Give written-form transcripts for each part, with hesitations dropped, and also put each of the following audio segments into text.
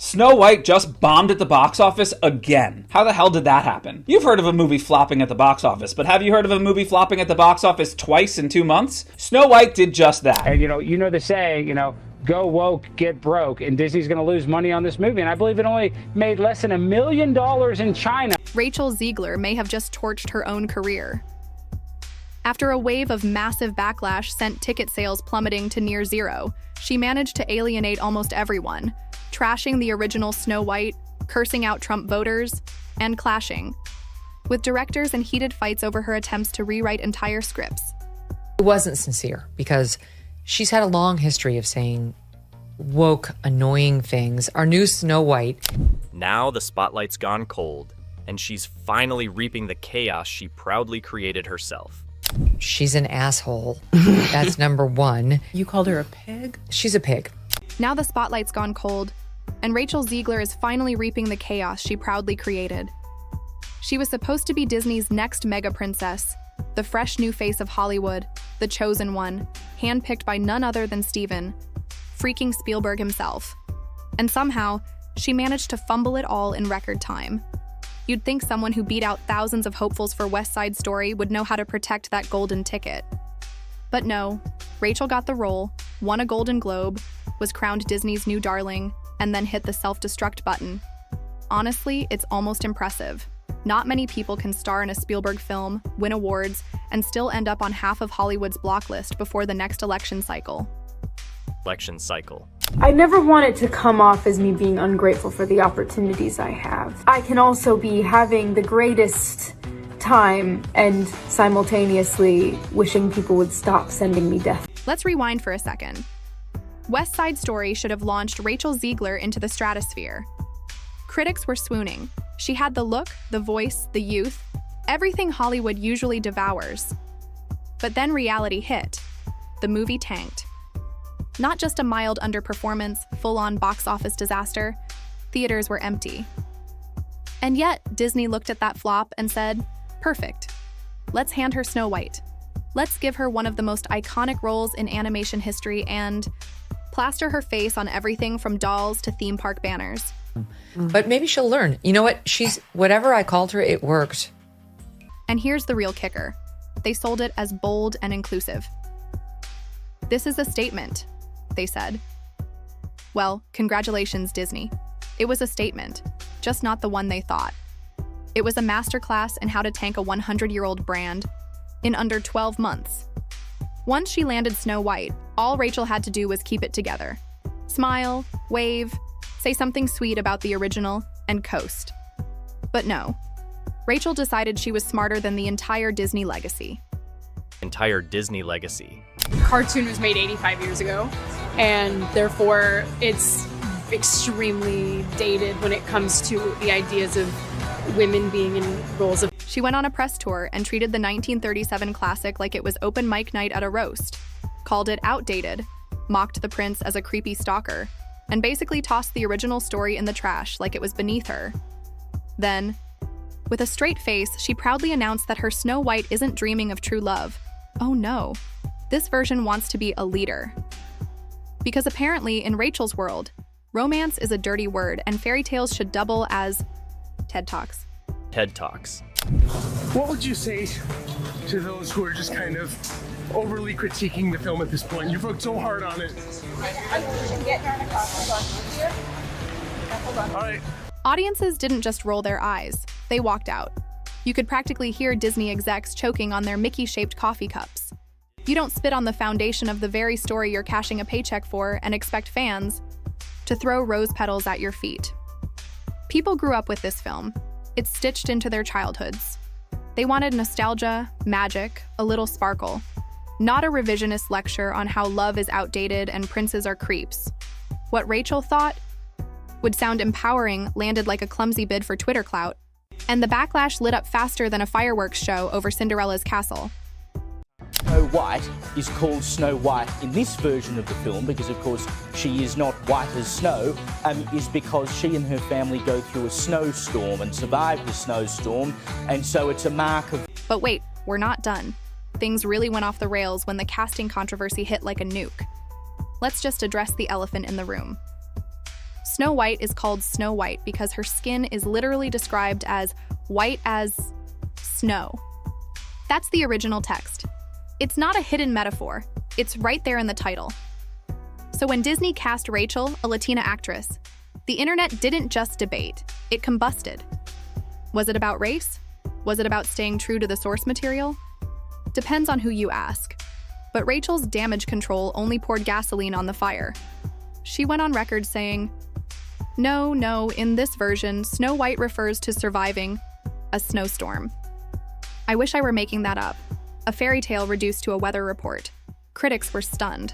Snow White just bombed at the box office again. How the hell did that happen? You've heard of a movie flopping at the box office, but have you heard of a movie flopping at the box office twice in 2 months? Snow White did just that. And you know the saying, go woke, get broke, and Disney's going to lose money on this movie, and I believe it only made less than $1 million in China. Rachel Zegler may have just torched her own career. After a wave of massive backlash sent ticket sales plummeting to near zero, she managed to alienate almost everyone, trashing the original Snow White, cursing out Trump voters, and clashing with directors in heated fights over her attempts to rewrite entire scripts. It wasn't sincere because she's had a long history of saying woke, annoying things. Our new Snow White. Now the spotlight's gone cold, and she's finally reaping the chaos she proudly created herself. She's an asshole. That's number one. You called her a pig? She's a pig. Now the spotlight's gone cold, and Rachel Zegler is finally reaping the chaos she proudly created. She was supposed to be Disney's next mega princess, the fresh new face of Hollywood, the chosen one, handpicked by none other than Steven, freaking Spielberg himself. And somehow, she managed to fumble it all in record time. You'd think someone who beat out thousands of hopefuls for West Side Story would know how to protect that golden ticket. But no, Rachel got the role, won a Golden Globe, was crowned Disney's new darling, and then hit the self-destruct button. Honestly, it's almost impressive. Not many people can star in a Spielberg film, win awards, and still end up on half of Hollywood's block list before the next election cycle. I never want it to come off as me being ungrateful for the opportunities I have. I can also be having the greatest time and simultaneously wishing people would stop sending me death. Let's rewind for a second. West Side Story should have launched Rachel Zegler into the stratosphere. Critics were swooning. She had the look, the voice, the youth, everything Hollywood usually devours. But then reality hit. The movie tanked. Not just a mild underperformance, full-on box office disaster, theaters were empty. And yet, Disney looked at that flop and said, perfect. Let's hand her Snow White. Let's give her one of the most iconic roles in animation history and plaster her face on everything from dolls to theme park banners. But maybe she'll learn. You know what? Whatever I called her, it worked. And here's the real kicker. They sold it as bold and inclusive. This is a statement, they said. Well, congratulations, Disney. It was a statement, just not the one they thought. It was a masterclass in how to tank a 100-year-old brand in under 12 months. Once she landed Snow White, all Rachel had to do was keep it together. Smile, wave, say something sweet about the original, and coast. But no. Rachel decided she was smarter than the entire Disney legacy. Cartoon was made 85 years ago, and therefore it's extremely dated when it comes to the ideas of women being in roles of... She went on a press tour and treated the 1937 classic like it was open mic night at a roast, called it outdated, mocked the prince as a creepy stalker, and basically tossed the original story in the trash like it was beneath her. Then, with a straight face, she proudly announced that her Snow White isn't dreaming of true love. Oh no, this version wants to be a leader. Because apparently, in Rachel's world, romance is a dirty word and fairy tales should double as TED Talks. What would you say to those who are just kind of overly critiquing the film at this point? You've worked so hard on it. All right. Audiences didn't just roll their eyes, they walked out. You could practically hear Disney execs choking on their Mickey-shaped coffee cups. You don't spit on the foundation of the very story you're cashing a paycheck for and expect fans to throw rose petals at your feet. People grew up with this film. It's stitched into their childhoods. They wanted nostalgia, magic, a little sparkle. Not a revisionist lecture on how love is outdated and princes are creeps. What Rachel thought would sound empowering landed like a clumsy bid for Twitter clout. And the backlash lit up faster than a fireworks show over Cinderella's castle. Snow White is called Snow White in this version of the film because, of course, she is not white as snow, is because she and her family go through a snowstorm and survive the snowstorm, and so it's a mark of... But wait, we're not done. Things really went off the rails when the casting controversy hit like a nuke. Let's just address the elephant in the room. Snow White is called Snow White because her skin is literally described as white as snow. That's the original text. It's not a hidden metaphor. It's right there in the title. So when Disney cast Rachel, a Latina actress, the internet didn't just debate, it combusted. Was it about race? Was it about staying true to the source material? Depends on who you ask. But Rachel's damage control only poured gasoline on the fire. She went on record saying, No, in this version, Snow White refers to surviving a snowstorm. I wish I were making that up. A fairy tale reduced to a weather report. Critics were stunned.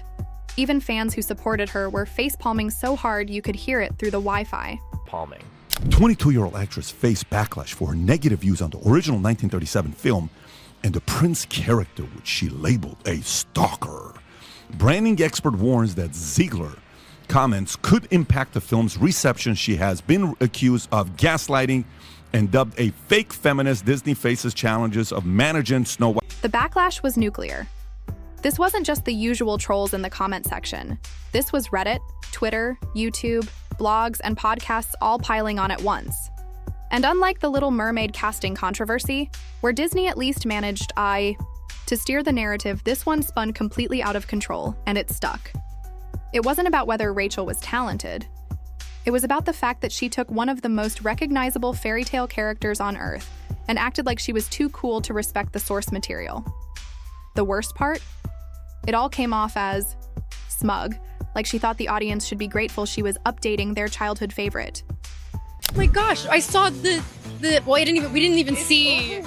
Even fans who supported her were face-palming so hard you could hear it through the Wi-Fi. Palming. 22-year-old actress faced backlash for her negative views on the original 1937 film and the prince character, which she labeled a stalker. Branding expert warns that Zegler comments could impact the film's reception. She has been accused of gaslighting and dubbed a fake feminist. Disney faces challenges of managing Snow White. The backlash was nuclear. This wasn't just the usual trolls in the comment section. This was Reddit, Twitter, YouTube, blogs, and podcasts all piling on at once. And unlike the Little Mermaid casting controversy, where Disney at least managed to steer the narrative, this one spun completely out of control, and it stuck. It wasn't about whether Rachel was talented. It was about the fact that she took one of the most recognizable fairy tale characters on Earth and acted like she was too cool to respect the source material. The worst part? It all came off as smug, like she thought the audience should be grateful she was updating their childhood favorite. Oh my gosh, I saw we didn't even see,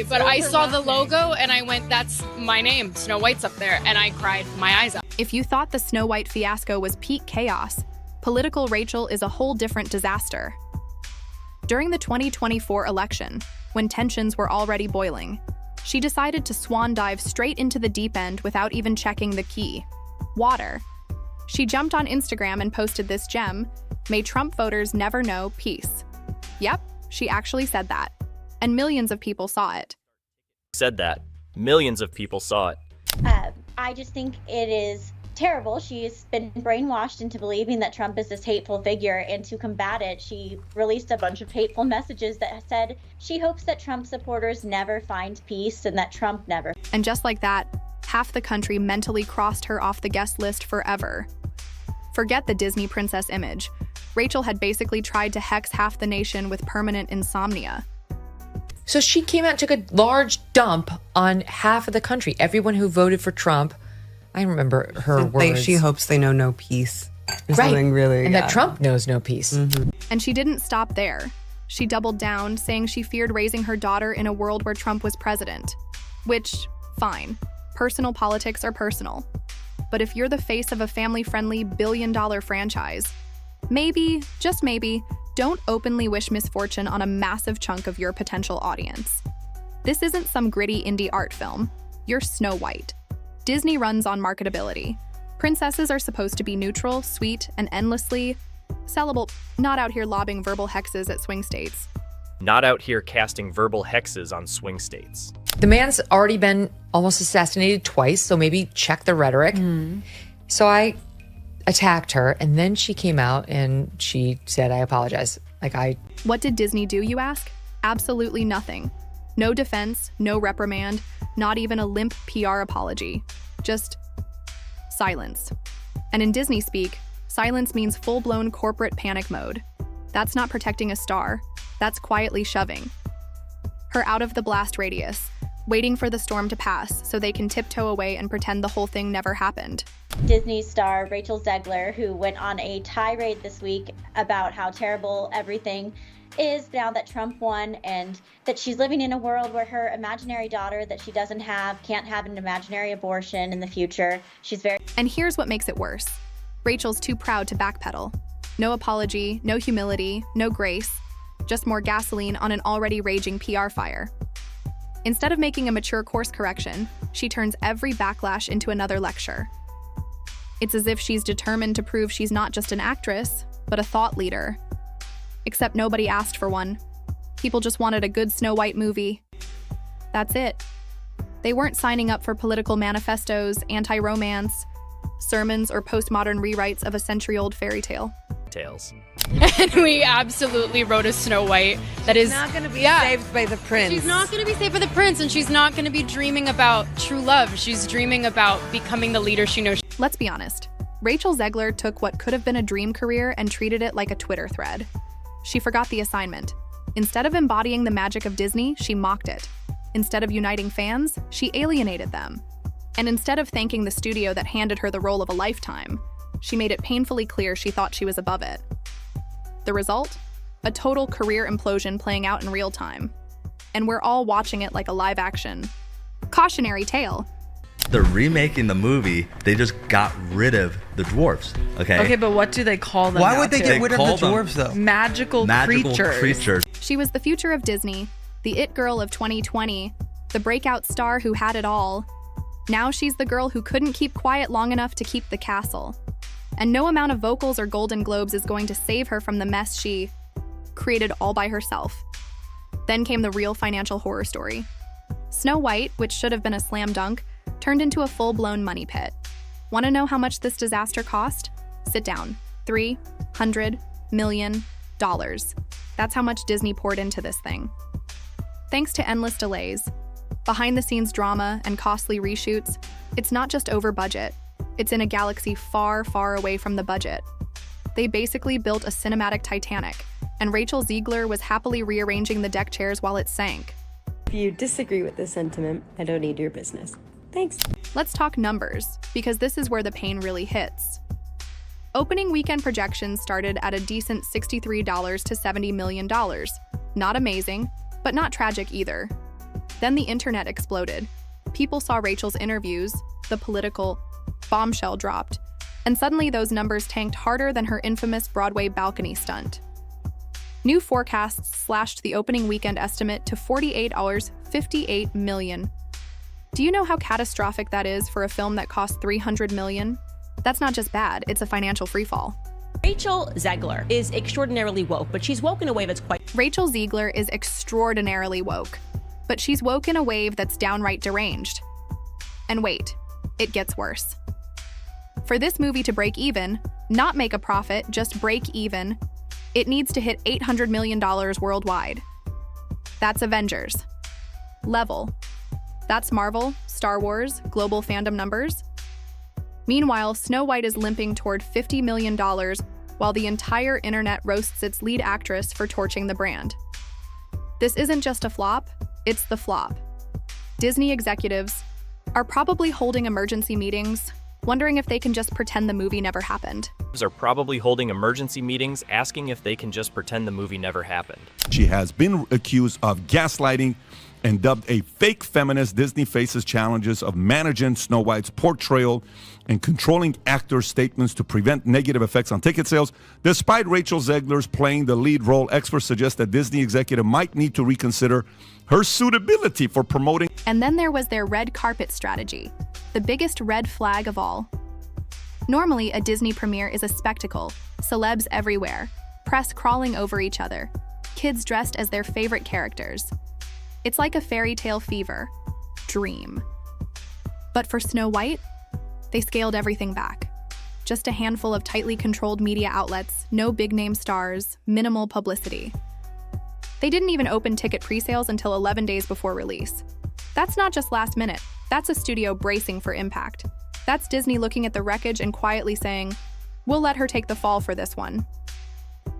but I saw the logo and I went, that's my name, Snow White's up there, and I cried my eyes out. If you thought the Snow White fiasco was peak chaos, political Rachel is a whole different disaster. During the 2024 election, when tensions were already boiling, she decided to swan dive straight into the deep end without even checking the key: water. She jumped on Instagram and posted this gem: "May Trump voters never know peace." Yep, she actually said that. And millions of people saw it. Said that. Millions of people saw it. I just think it is terrible. She's been brainwashed into believing that Trump is this hateful figure, and to combat it, she released a bunch of hateful messages that said she hopes that Trump supporters never find peace and that Trump never. And just like that, half the country mentally crossed her off the guest list forever. Forget the Disney princess image. Rachel had basically tried to hex half the nation with permanent insomnia. So she came out and took a large dump on half of the country. Everyone who voted for Trump. I remember her words. She hopes they know no peace. Right. Something really, and that Trump knows no peace. Mm-hmm. And she didn't stop there. She doubled down, saying she feared raising her daughter in a world where Trump was president. Which, fine. Personal politics are personal. But if you're the face of a family-friendly billion-dollar franchise, maybe, just maybe, don't openly wish misfortune on a massive chunk of your potential audience. This isn't some gritty indie art film. You're Snow White. Disney runs on marketability. Princesses are supposed to be neutral, sweet, and endlessly sellable, not out here lobbing verbal hexes at swing states. Not out here casting verbal hexes on swing states. The man's already been almost assassinated twice, so maybe check the rhetoric. So I attacked her, and then she came out and she said, I apologize. What did Disney do, you ask? Absolutely nothing. No defense, no reprimand, not even a limp PR apology. Just silence. And in Disney speak, silence means full-blown corporate panic mode. That's not protecting a star. That's quietly shoving her out of the blast radius, waiting for the storm to pass so they can tiptoe away and pretend the whole thing never happened. Disney star Rachel Zegler, who went on a tirade this week about how terrible everything is now that Trump won, and that she's living in a world where her imaginary daughter that she doesn't have can't have an imaginary abortion in the future. And here's what makes it worse. Rachel's too proud to backpedal. No apology, no humility, no grace, just more gasoline on an already raging PR fire. Instead of making a mature course correction, she turns every backlash into another lecture. It's as if she's determined to prove she's not just an actress, but a thought leader. Except nobody asked for one. People just wanted a good Snow White movie. That's it. They weren't signing up for political manifestos, anti-romance, sermons, or postmodern rewrites of a century-old fairy tale. tales. And we absolutely wrote a Snow White that is not going to be saved by the prince. She's not going to be saved by the prince, and she's not going to be dreaming about true love. She's dreaming about becoming the leader she knows. Let's be honest. Rachel Zegler took what could have been a dream career and treated it like a Twitter thread. She forgot the assignment. Instead of embodying the magic of Disney, she mocked it. Instead of uniting fans, she alienated them. And instead of thanking the studio that handed her the role of a lifetime, she made it painfully clear she thought she was above it. The result? A total career implosion playing out in real time. And we're all watching it like a live-action cautionary tale. They're remaking the movie. They just got rid of the dwarves. Okay, but what do they call them? Why would they get rid of the dwarves, though? Magical creatures. She was the future of Disney, the it girl of 2020, the breakout star who had it all. Now she's the girl who couldn't keep quiet long enough to keep the castle. And no amount of vocals or Golden Globes is going to save her from the mess she created all by herself. Then came the real financial horror story. Snow White, which should have been a slam dunk, turned into a full-blown money pit. Want to know how much this disaster cost? Sit down. $300 million. That's how much Disney poured into this thing. Thanks to endless delays, behind-the-scenes drama, and costly reshoots, it's not just over budget. It's in a galaxy far, far away from the budget. They basically built a cinematic Titanic, and Rachel Zegler was happily rearranging the deck chairs while it sank. If you disagree with this sentiment, I don't need your business. Thanks. Let's talk numbers, because this is where the pain really hits. Opening weekend projections started at a decent $63 to $70 million. Not amazing, but not tragic either. Then the internet exploded. People saw Rachel's interviews, the political bombshell dropped, and suddenly those numbers tanked harder than her infamous Broadway balcony stunt. New forecasts slashed the opening weekend estimate to $58 million. Do you know how catastrophic that is for a film that cost $300 million? That's not just bad, it's a financial freefall. Rachel Zegler is extraordinarily woke, but she's woke in a way that's quite... Rachel Zegler is extraordinarily woke, but she's woke in a wave that's downright deranged. And wait, it gets worse. For this movie to break even, not make a profit, just break even, it needs to hit $800 million worldwide. That's Avengers level. That's Marvel, Star Wars, global fandom numbers. Meanwhile, Snow White is limping toward $50 million while the entire internet roasts its lead actress for torching the brand. This isn't just a flop, it's the flop. Disney executives are probably holding emergency meetings, wondering if they can just pretend the movie never happened. Are probably holding emergency meetings asking if they can just pretend the movie never happened. She has been accused of gaslighting and dubbed a fake feminist. Disney faces challenges of managing Snow White's portrayal and controlling actors' statements to prevent negative effects on ticket sales. Despite Rachel Zegler's playing the lead role, experts suggest that Disney executive might need to reconsider her suitability for promoting. And then there was their red carpet strategy, the biggest red flag of all. Normally, a Disney premiere is a spectacle, celebs everywhere, press crawling over each other, kids dressed as their favorite characters. It's like a fairy tale fever dream. But for Snow White, they scaled everything back. Just a handful of tightly controlled media outlets, no big-name stars, minimal publicity. They didn't even open ticket pre-sales until 11 days before release. That's not just last minute, that's a studio bracing for impact. That's Disney looking at the wreckage and quietly saying, we'll let her take the fall for this one.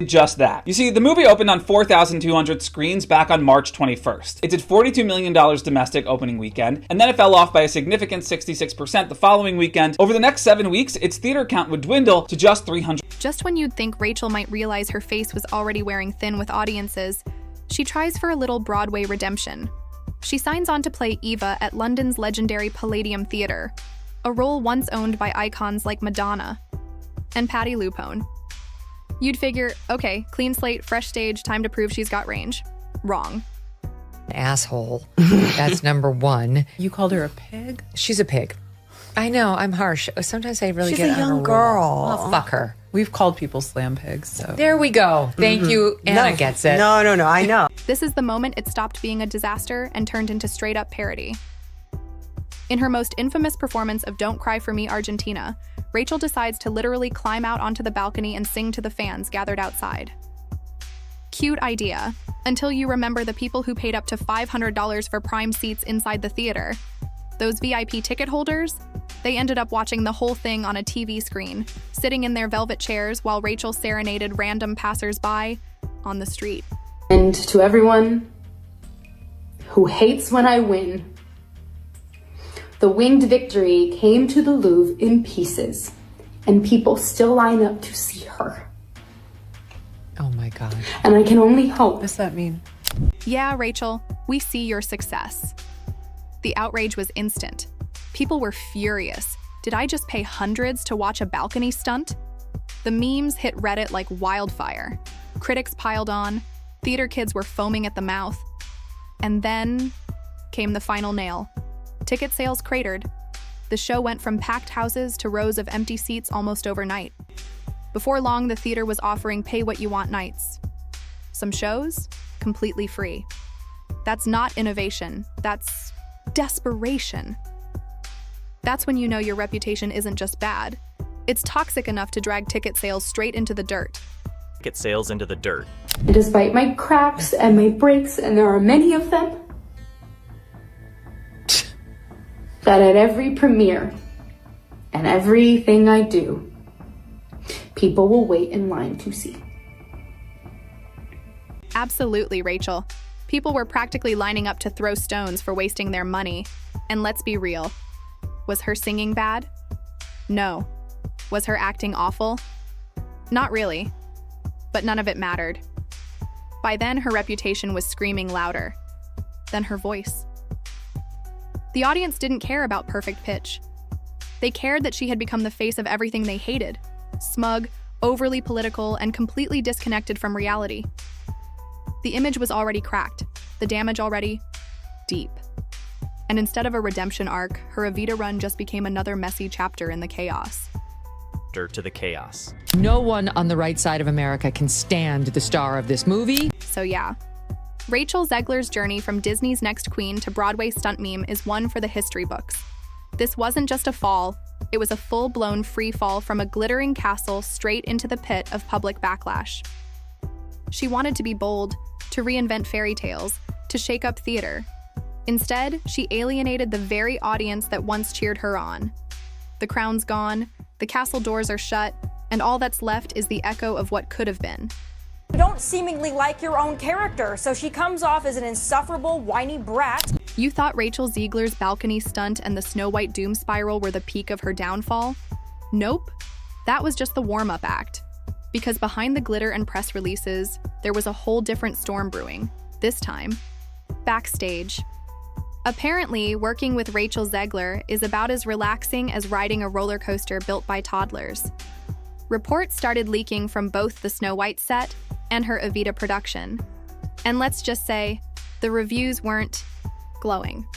Just that. You see, the movie opened on 4,200 screens back on March 21st. It did $42 million domestic opening weekend, and then it fell off by a significant 66% the following weekend. Over the next 7 weeks, its theater count would dwindle to just 300. Just when you'd think Rachel might realize her face was already wearing thin with audiences, she tries for a little Broadway redemption. She signs on to play Eva at London's legendary Palladium Theatre, a role once owned by icons like Madonna and Patti LuPone. You'd figure, okay, clean slate, fresh stage, time to prove she's got range. Wrong. Asshole. That's number one. You called her a pig? She's a pig. I know, I'm harsh. Sometimes I really She's get a on young her girl. Oh, fuck her. We've called people slam pigs, so. There we go. Thank you. Anna gets it. No, I know. This is the moment it stopped being a disaster and turned into straight-up parody. In her most infamous performance of Don't Cry For Me, Argentina, Rachel decides to literally climb out onto the balcony and sing to the fans gathered outside. Cute idea, until you remember the people who paid up to $500 for prime seats inside the theater. Those VIP ticket holders? They ended up watching the whole thing on a TV screen, sitting in their velvet chairs while Rachel serenaded random passers-by on the street. And to everyone who hates when I win, the winged victory came to the Louvre in pieces, and people still line up to see her. Oh my God. And I can only hope. What does that mean? Yeah, Rachel, we see your success. The outrage was instant. People were furious. Did I just pay hundreds to watch a balcony stunt? The memes hit Reddit like wildfire. Critics piled on. Theater kids were foaming at the mouth. And then came the final nail. Ticket sales cratered. The show went from packed houses to rows of empty seats almost overnight. Before long, the theater was offering pay-what-you-want nights. Some shows, completely free. That's not innovation. That's desperation. That's when you know your reputation isn't just bad. It's toxic enough to drag ticket sales straight into the dirt. Ticket sales into the dirt. And despite my cracks and my breaks, and there are many of them, that at every premiere and everything I do, people will wait in line to see. Absolutely, Rachel. People were practically lining up to throw stones for wasting their money. And let's be real. Was her singing bad? No. Was her acting awful? Not really. But none of it mattered. By then, her reputation was screaming louder than her voice. The audience didn't care about perfect pitch. They cared that she had become the face of everything they hated. Smug, overly political, and completely disconnected from reality. The image was already cracked, the damage already deep. And instead of a redemption arc, her Evita run just became another messy chapter in the chaos. To the chaos. No one on the right side of America can stand the star of this movie. So yeah, Rachel Zegler's journey from Disney's Next Queen to Broadway stunt meme is one for the history books. This wasn't just a fall, it was a full-blown free fall from a glittering castle straight into the pit of public backlash. She wanted to be bold, to reinvent fairy tales, to shake up theater. Instead, she alienated the very audience that once cheered her on. The crown's gone, the castle doors are shut, and all that's left is the echo of what could have been. You don't seemingly like your own character, so she comes off as an insufferable, whiny brat. You thought Rachel Zegler's balcony stunt and the Snow White doom spiral were the peak of her downfall? Nope. That was just the warm-up act. Because behind the glitter and press releases, there was a whole different storm brewing. This time, backstage. Apparently, working with Rachel Zegler is about as relaxing as riding a roller coaster built by toddlers. Reports started leaking from both the Snow White set and her Evita production. And let's just say, the reviews weren't glowing.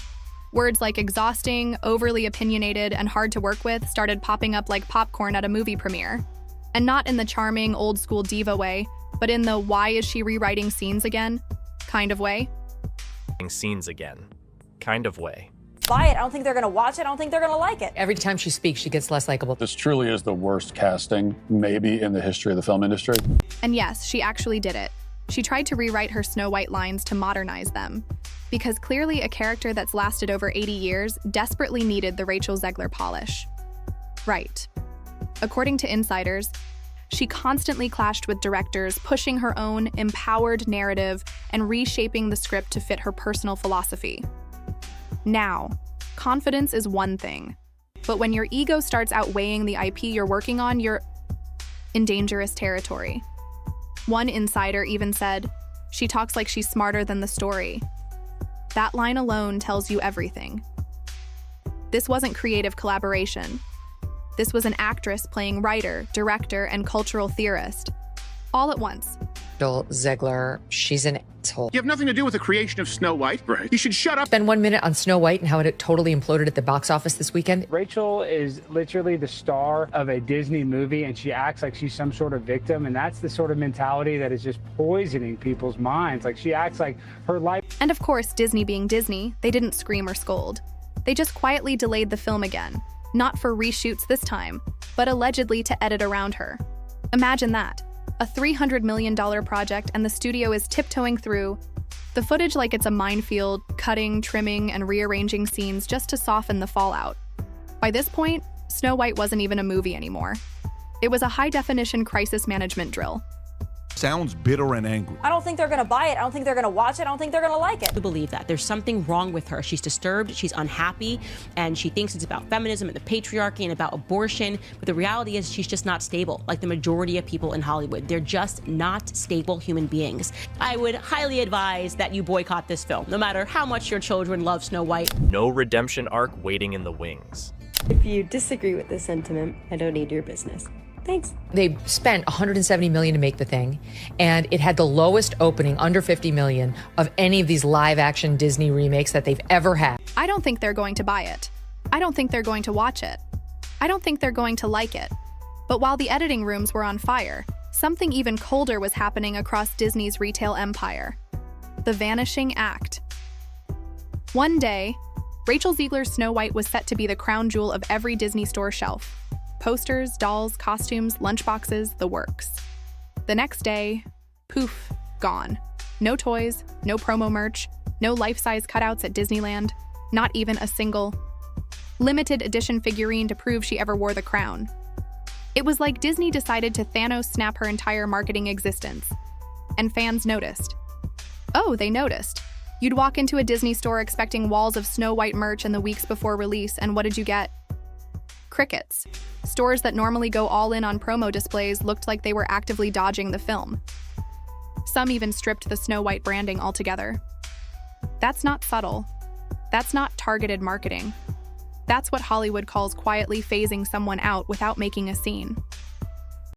Words like exhausting, overly opinionated, and hard to work with started popping up like popcorn at a movie premiere. And not in the charming, old-school diva way, but in the why is she rewriting scenes again kind of way. Scenes again kind of way. Buy it. I don't think they're going to watch it. I don't think they're going to like it. Every time she speaks, she gets less likable. This truly is the worst casting, maybe, in the history of the film industry. And yes, she actually did it. She tried to rewrite her Snow White lines to modernize them. Because clearly a character that's lasted over 80 years desperately needed the Rachel Zegler polish. Right. According to insiders, she constantly clashed with directors, pushing her own empowered narrative and reshaping the script to fit her personal philosophy. Now, confidence is one thing, but when your ego starts outweighing the IP you're working on, you're in dangerous territory. One insider even said, "She talks like she's smarter than the story." That line alone tells you everything. This wasn't creative collaboration. This was an actress playing writer, director, and cultural theorist, all at once. Zegler, she's an asshole. You have nothing to do with the creation of Snow White. Right. You should shut up. Spend 1 minute on Snow White and how it totally imploded at the box office this weekend. Rachel is literally the star of a Disney movie, and she acts like she's some sort of victim, and that's the sort of mentality that is just poisoning people's minds. Like, she acts like her life... And of course, Disney being Disney, they didn't scream or scold. They just quietly delayed the film again. Not for reshoots this time, but allegedly to edit around her. Imagine that. A $300 million project and the studio is tiptoeing through the footage like it's a minefield, cutting, trimming, and rearranging scenes just to soften the fallout. By this point, Snow White wasn't even a movie anymore. It was a high-definition crisis management drill. Sounds bitter and angry. I don't think they're going to buy it. I don't think they're going to watch it. I don't think they're going to like it. To believe that there's something wrong with her. She's disturbed, she's unhappy, and she thinks it's about feminism and the patriarchy and about abortion. But the reality is she's just not stable, like the majority of people in Hollywood. They're just not stable human beings. I would highly advise that you boycott this film, no matter how much your children love Snow White. No redemption arc waiting in the wings. If you disagree with this sentiment, I don't need your business. Thanks. They spent $170 million to make the thing, and it had the lowest opening, under $50 million, of any of these live-action Disney remakes that they've ever had. I don't think they're going to buy it. I don't think they're going to watch it. I don't think they're going to like it. But while the editing rooms were on fire, something even colder was happening across Disney's retail empire. The vanishing act. One day, Rachel Zegler's Snow White was set to be the crown jewel of every Disney store shelf. Posters, dolls, costumes, lunchboxes, the works. The next day, poof, gone. No toys, no promo merch, no life-size cutouts at Disneyland, not even a single limited edition figurine to prove she ever wore the crown. It was like Disney decided to Thanos snap her entire marketing existence. And fans noticed. Oh, they noticed. You'd walk into a Disney store expecting walls of Snow White merch in the weeks before release, and what did you get? Crickets. Stores that normally go all in on promo displays looked like they were actively dodging the film. Some even stripped the Snow White branding altogether. That's not subtle. That's not targeted marketing. That's what Hollywood calls quietly phasing someone out without making a scene.